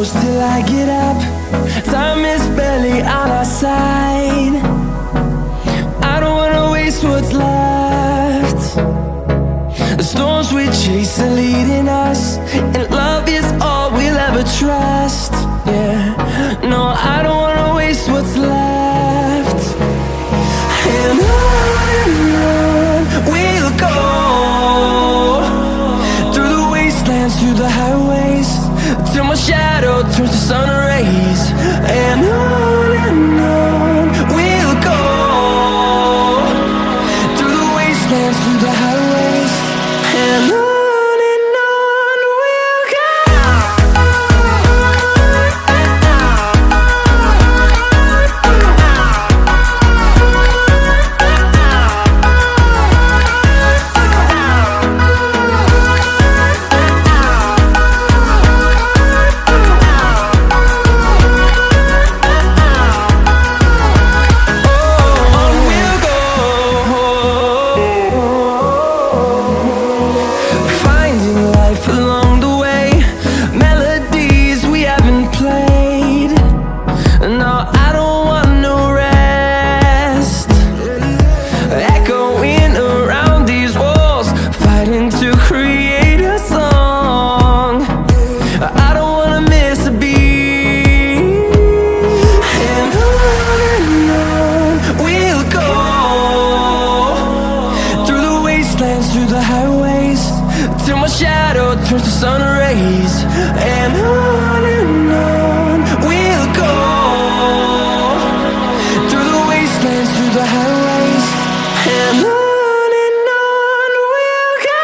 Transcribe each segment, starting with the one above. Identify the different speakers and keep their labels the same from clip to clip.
Speaker 1: close till I get up. Time is barely on our side. I don't wanna waste what's left. The storms we chase are leading us, and love is all we'll ever trust. Yeah, no, I don't wanna waste what's left. And on we'll go, through the wastelands, through the highways, till my shadow turns to sun rays. And on we'll go, through the wastelands, through the highways, and on we'll go. Through the highways, till my shadow turns to sun rays. And on we'll go, through the wastelands, through the highways, and on we'll go.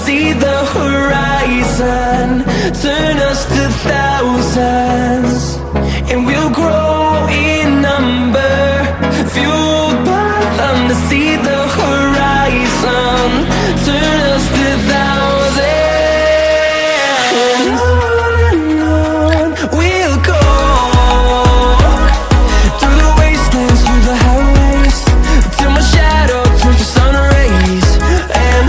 Speaker 1: See the horizon turn us to thousands, and we'll grow in number, fueled by them to see the horizon turn us to thousands. And on we'll go, through the wastelands, through the highways, till my shadow turns to sun rays. And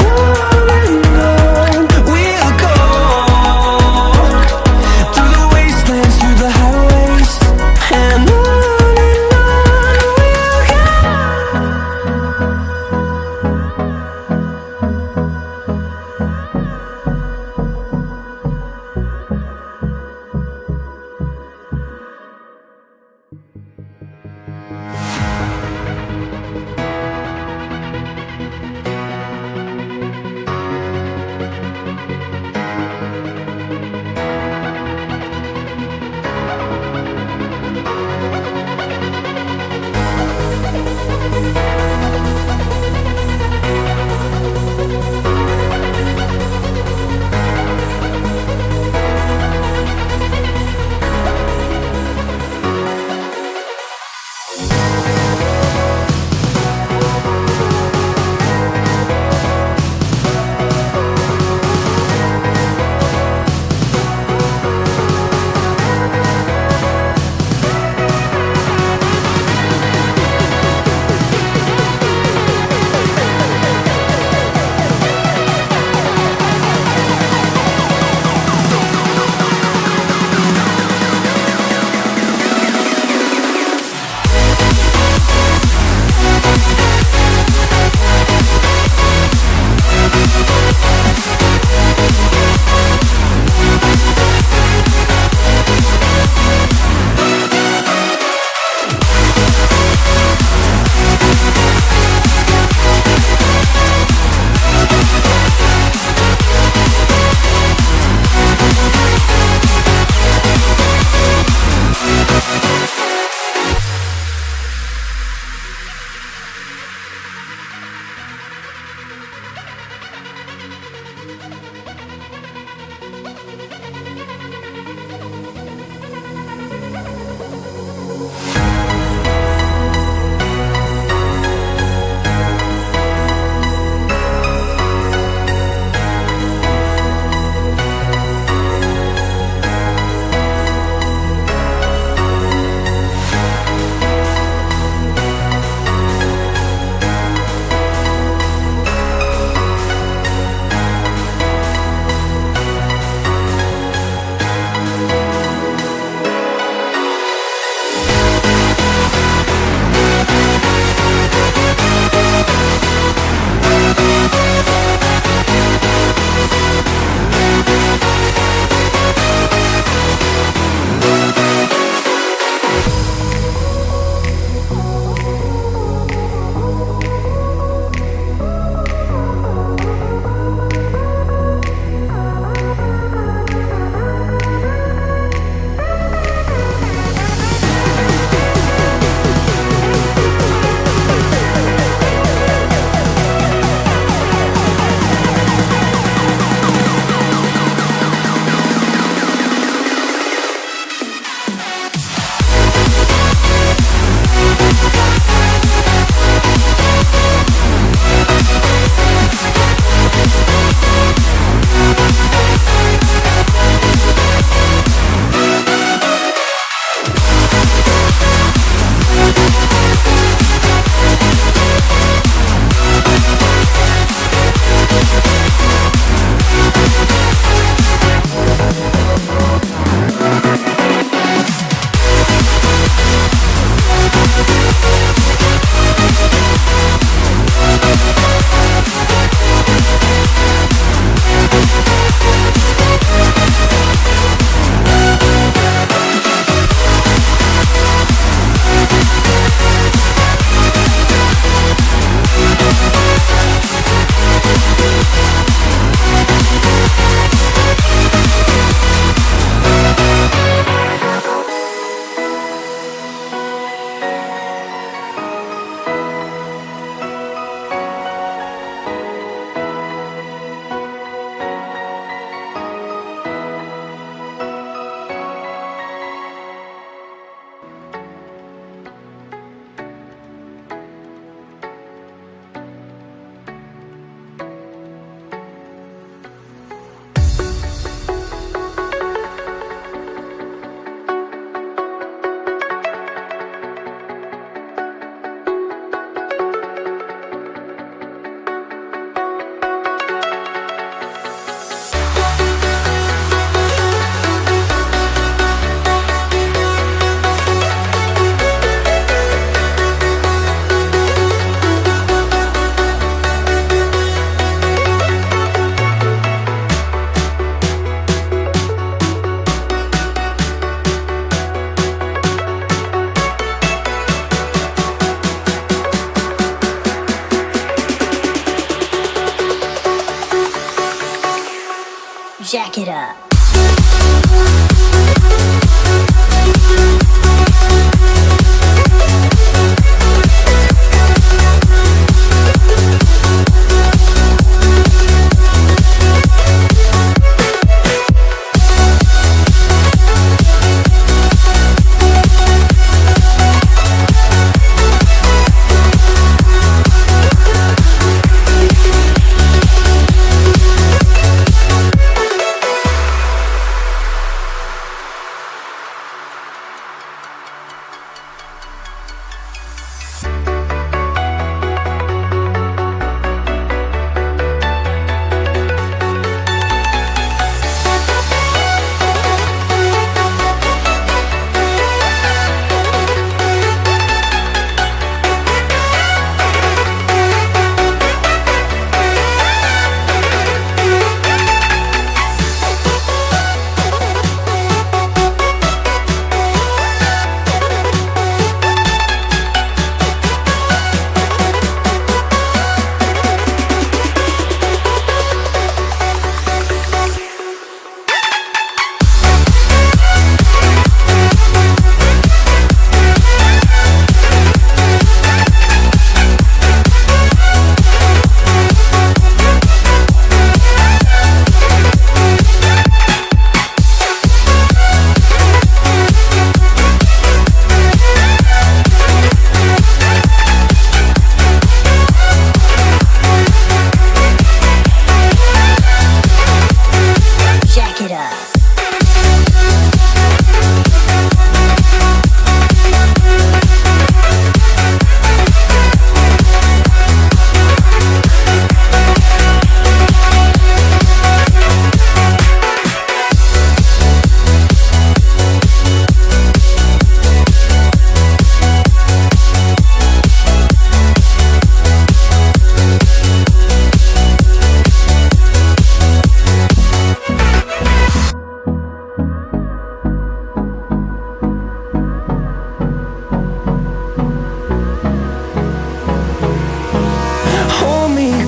Speaker 2: Jack it up.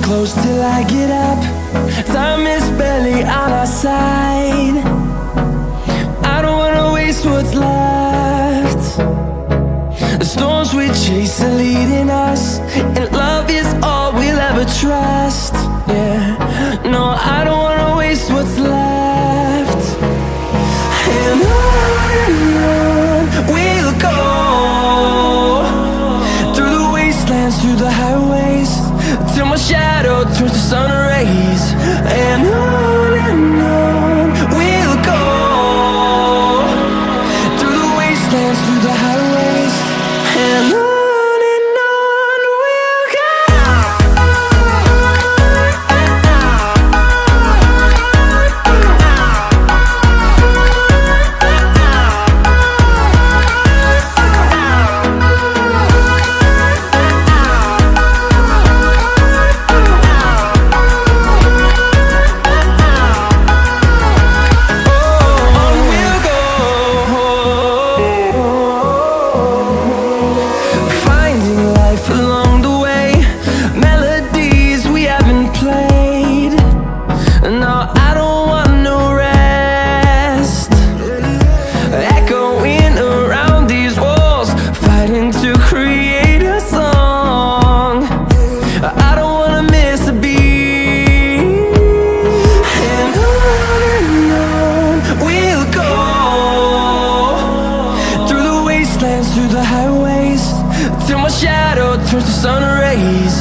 Speaker 1: Close till I get up. Time is barely on our side. I don't wanna waste what's left. The storms we chase are leading us, and love is all we'll ever trust. Yeah, no, I don't wanna waste what's left. And on we'll go, through the wastelands, through the highways, till my shadow turns to sun rays. And on we'll go, through the wastelands, through the highways, and on we'll go. Through the highways, till my shadow turns to sun rays.